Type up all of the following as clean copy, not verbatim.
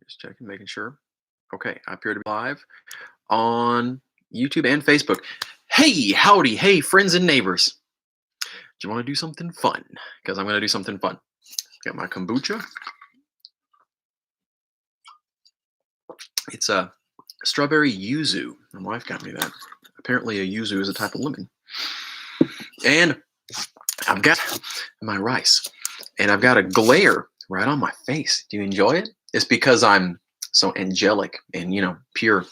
Just checking, making sure. Okay, I appear to be live on YouTube and Facebook. Hey, howdy, hey, friends and neighbors. Do you want to do something fun? Because I'm going to do something fun. Got my kombucha. It's a strawberry yuzu. My wife got me that. Apparently, a yuzu is a type of lemon. And I've got my rice. And I've got a glare right on my face. Do you enjoy it? It's because I'm so angelic and, pure.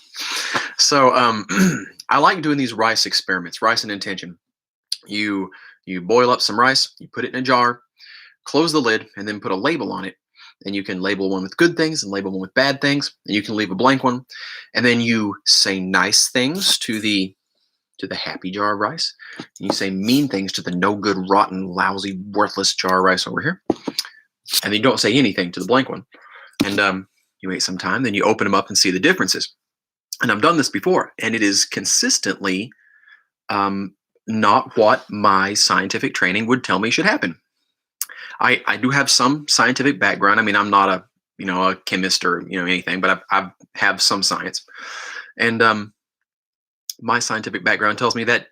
So I like doing these rice experiments, rice and intention. You boil up some rice, you put it in a jar, close the lid, and then put a label on it. And you can label one with good things and label one with bad things, and you can leave a blank one. And then you say nice things to the happy jar of rice. And you say mean things to the no good, rotten, lousy, worthless jar of rice over here. And then you don't say anything to the blank one. And you wait some time, then you open them up and see the differences. And I've done this before, and it is consistently not what my scientific training would tell me should happen. I do have some scientific background. I mean, I'm not a chemist or anything, but I have some science, and my scientific background tells me that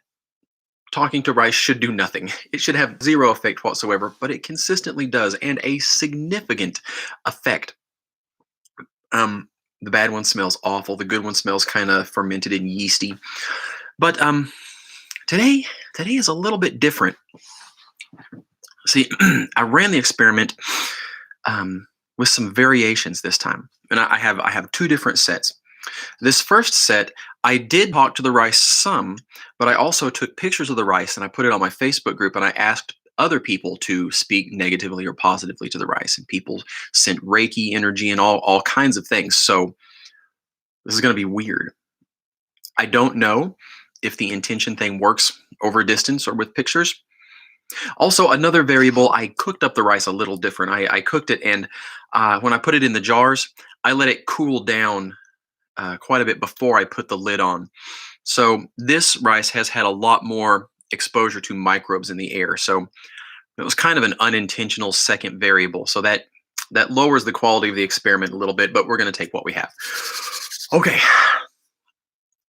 talking to rice should do nothing. It should have zero effect whatsoever, but it consistently does, and a significant effect. The bad one smells awful. The good one smells kind of fermented and yeasty. But today is a little bit different. See, I ran the experiment with some variations this time, and I have two different sets. This first set, I did talk to the rice some, but I also took pictures of the rice and I put it on my Facebook group, and I asked other people to speak negatively or positively to the rice, and people sent Reiki energy and all kinds of things. So this is going to be weird. I don't know if the intention thing works over distance or with pictures. Also, another variable, I cooked up the rice a little different. I cooked it, and when I put it in the jars, I let it cool down quite a bit before I put the lid on. So this rice has had a lot more exposure to microbes in the air. So it was kind of an unintentional second variable. So that lowers the quality of the experiment a little bit, but we're going to take what we have. Okay.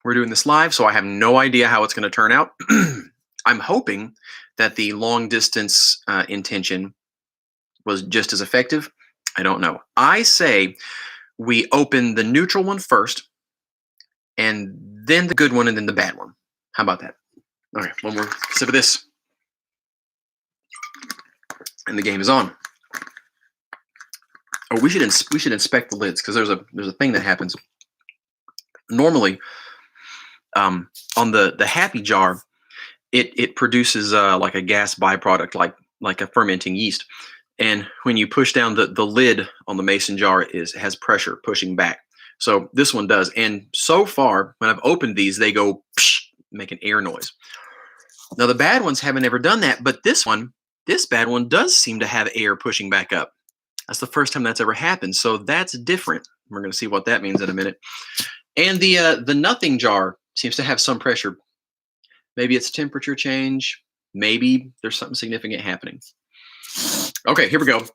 We're doing this live, so I have no idea how it's going to turn out. I'm hoping that the long distance intention was just as effective. I don't know. I say we open the neutral one first, and then the good one, and then the bad one. How about that? Okay, one more sip of this, and the game is on. Oh, we should inspect the lids, because there's a thing that happens. Normally, on the happy jar, it produces like a gas byproduct, like a fermenting yeast. And when you push down the lid on the mason jar, has pressure pushing back. So this one does. And so far, when I've opened these, they go psh, make an air noise. Now the bad ones haven't ever done that, but this bad one does seem to have air pushing back up. That's the first time that's ever happened. So that's different. We're going to see what that means in a minute. And the nothing jar seems to have some pressure. Maybe it's temperature change. Maybe there's something significant happening. Okay, here we go.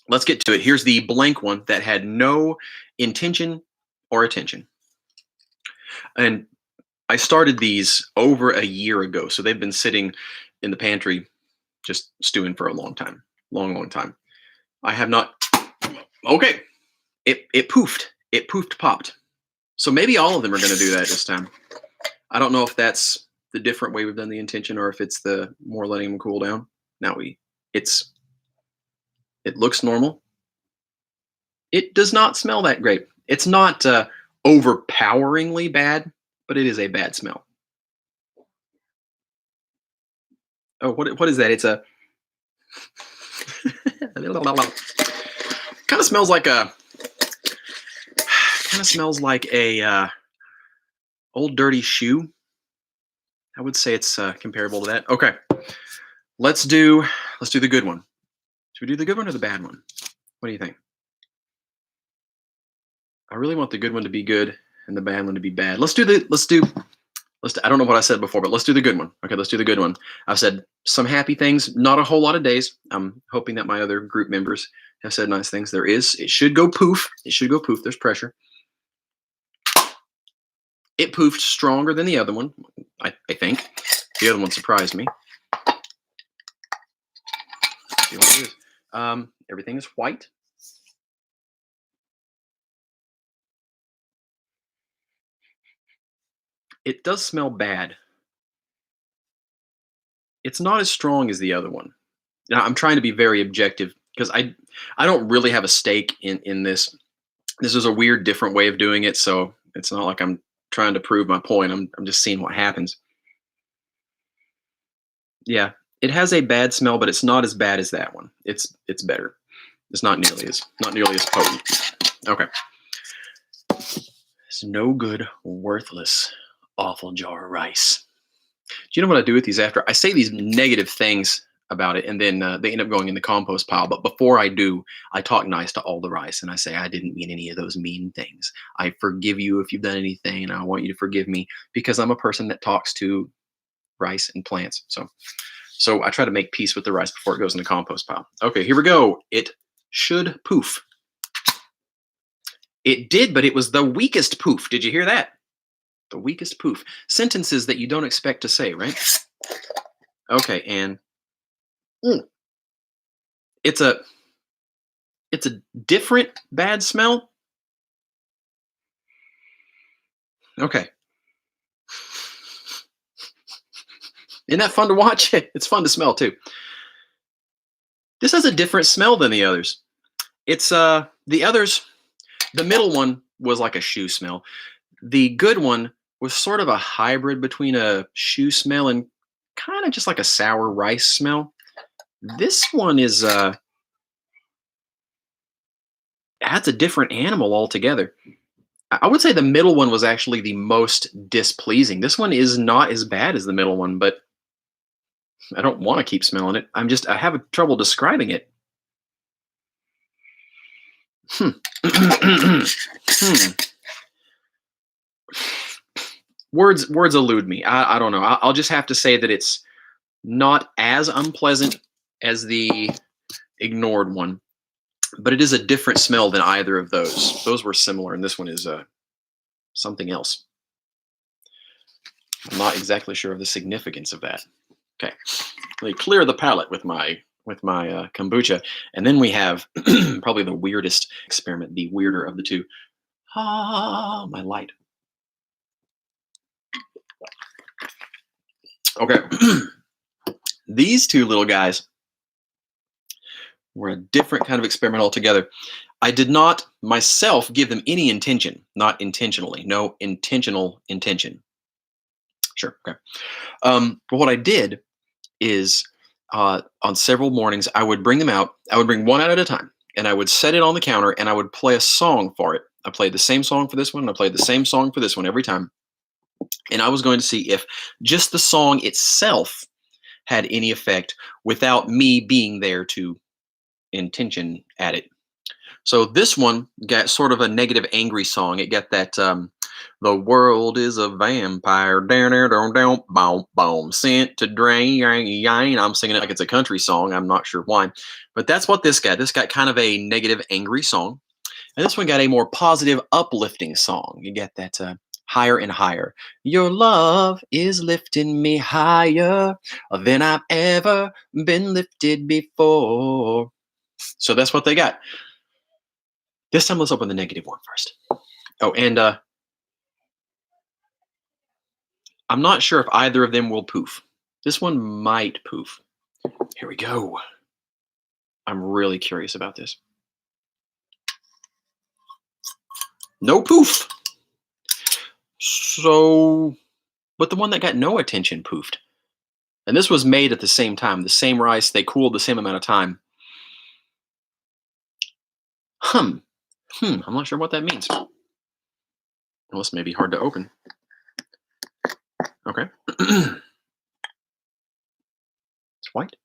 Let's get to it. Here's the blank one that had no intention or attention. And I started these over a year ago, so they've been sitting in the pantry just stewing for a long time. Long time. I have not... Okay. It poofed. It popped. So maybe all of them are going to do that this time. I don't know if that's the different way we've done the intention, or if it's the more letting them cool down. Now it looks normal. It does not smell that great. It's not overpoweringly bad, but it is a bad smell. Oh, what is that? It's a kind of smells like a old dirty shoe. I would say it's comparable to that. Okay, let's do the good one. Should we do the good one or the bad one? What do you think? I really want the good one to be good and the bad one to be bad. Let's do I don't know what I said before, but let's do the good one. Okay, let's do the good one. I've said some happy things, not a whole lot of days. I'm hoping that my other group members have said nice things. It should go poof. It should go poof. There's pressure. It poofed stronger than the other one, I think. The other one surprised me. Let's see what it is. Everything is white. It does smell bad. It's not as strong as the other one. Now, I'm trying to be very objective because I don't really have a stake in this. This is a weird, different way of doing it, so it's not like I'm trying to prove my point. I'm just seeing what happens. Yeah, it has a bad smell, but it's not as bad as that one. It's better. It's not nearly as potent. Okay. It's no good, worthless, awful jar of rice. Do you know what I do with these after? I say these negative things about it, and then they end up going in the compost pile. But before I do, I talk nice to all the rice, and I say, I didn't mean any of those mean things. I forgive you if you've done anything, and I want you to forgive me because I'm a person that talks to rice and plants. So I try to make peace with the rice before it goes in the compost pile. Okay, here we go. It should poof. It did, but it was the weakest poof. Did you hear that? The weakest poof. Sentences that you don't expect to say, right? Okay, and mm, it's a it's a different bad smell. Okay. Isn't that fun to watch? It's fun to smell too. This has a different smell than the others. It's the others, the middle one was like a shoe smell. The good one was sort of a hybrid between a shoe smell and kind of just like a sour rice smell. This one is adds a different animal altogether. I would say the middle one was actually the most displeasing. This one is not as bad as the middle one, but I don't want to keep smelling it. I have trouble describing it. Hmm. Hmm. Words elude me. I don't know. I'll just have to say that it's not as unpleasant as the ignored one, but it is a different smell than either of those. Those were similar, and this one is something else. I'm not exactly sure of the significance of that. Okay, let me clear the palate with my kombucha, and then we have probably the weirdest experiment, the weirder of the two. Ah, my light. Okay, these two little guys were a different kind of experiment altogether. I did not myself give them any intention, not intentionally, no intentional intention. Sure, okay. But what I did is on several mornings, I would bring them out. I would bring one out at a time, and I would set it on the counter, and I would play a song for it. I played the same song for this one, and I played the same song for this one every time. And I was going to see if just the song itself had any effect without me being there to intention at it. So this one got sort of a negative, angry song. It got that the world is a vampire, down there, down, down, boom, boom, sent to drain. I'm singing it like it's a country song. I'm not sure why, but that's what this got. This got kind of a negative, angry song, and this one got a more positive, uplifting song. You get that higher and higher. Your love is lifting me higher than I've ever been lifted before. So that's what they got. This time, let's open the negative one first. Oh, and I'm not sure if either of them will poof. This one might poof. Here we go. I'm really curious about this. No poof. So, but the one that got no attention poofed. And this was made at the same time, the same rice, they cooled the same amount of time. Hum. I'm not sure what that means. Well, this may be hard to open. Okay. It's white.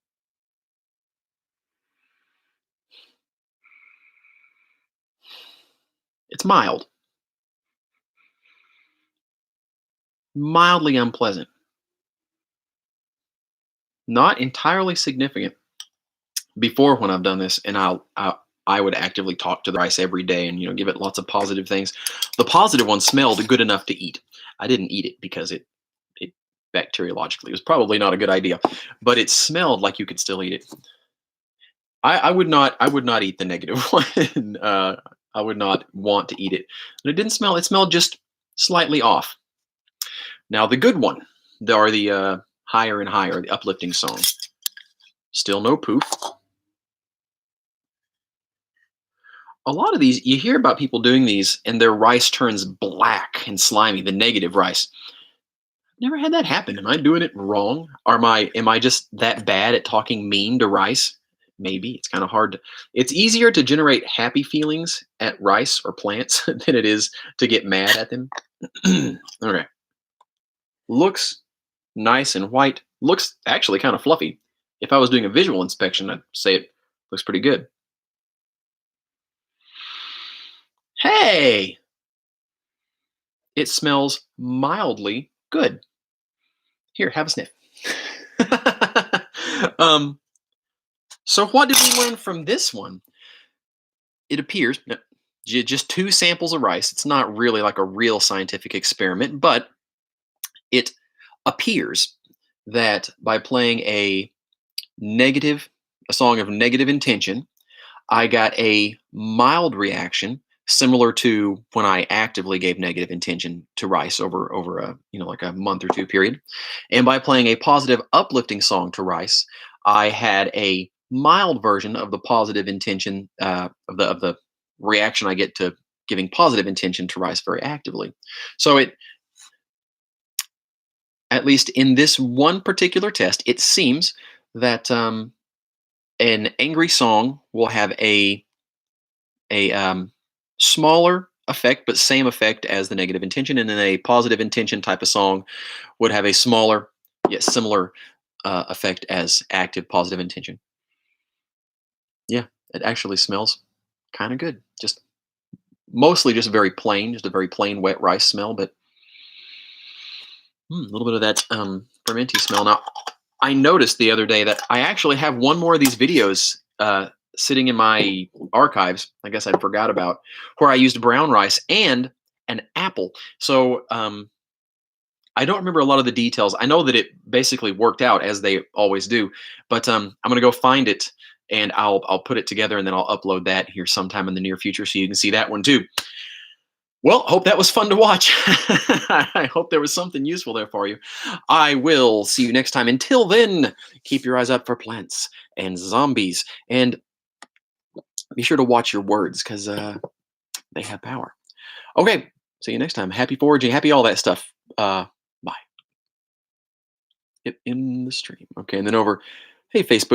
It's mild. mildly unpleasant, not entirely significant. Before when I've done this, and I would actively talk to the rice every day and give it lots of positive things. The positive one smelled good enough to eat. I didn't eat it because it bacteriologically was probably not a good idea, but it smelled like you could still eat it. I would not eat the negative one. I would not want to eat it. But it didn't smell. It smelled just slightly off. Now the good one, the higher and higher, the uplifting song. Still no poof. A lot of these, you hear about people doing these, and their rice turns black and slimy. The negative rice. Never had that happen. Am I doing it wrong? Or am I just that bad at talking mean to rice? Maybe it's kind of hard to, it's easier to generate happy feelings at rice or plants than it is to get mad at them. Okay. Looks nice and white. Looks actually kind of fluffy. If I was doing a visual inspection, I'd say it looks pretty good. Hey, it smells mildly good. Here, have a sniff. um, so what did we learn from this one? It appears no, just two samples of rice. It's not really like a real scientific experiment, but it appears that by playing negative, a song of negative intention, I got a mild reaction similar to when I actively gave negative intention to rice over a like a month or two period. And by playing a positive uplifting song to rice, I had a mild version of the positive intention of the reaction I get to giving positive intention to rice very actively. So it, at least in this one particular test, it seems that an angry song will have a smaller effect, but same effect as the negative intention, and then a positive intention type of song would have a smaller yet similar effect as active positive intention. Yeah, it actually smells kind of good. Just mostly just very plain, just a very plain wet rice smell, but a little bit of that fermenty smell. Now, I noticed the other day that I actually have one more of these videos sitting in my archives. I guess I forgot about, where I used brown rice and an apple. So I don't remember a lot of the details. I know that it basically worked out as they always do, but I'm gonna go find it and I'll put it together and then I'll upload that here sometime in the near future so you can see that one too. Well, hope that was fun to watch. I hope there was something useful there for you. I will see you next time. Until then, keep your eyes out for plants and zombies, and be sure to watch your words because they have power. Okay, see you next time. Happy foraging, happy all that stuff. Bye. Get in the stream. Okay, and then over. Hey, Facebook.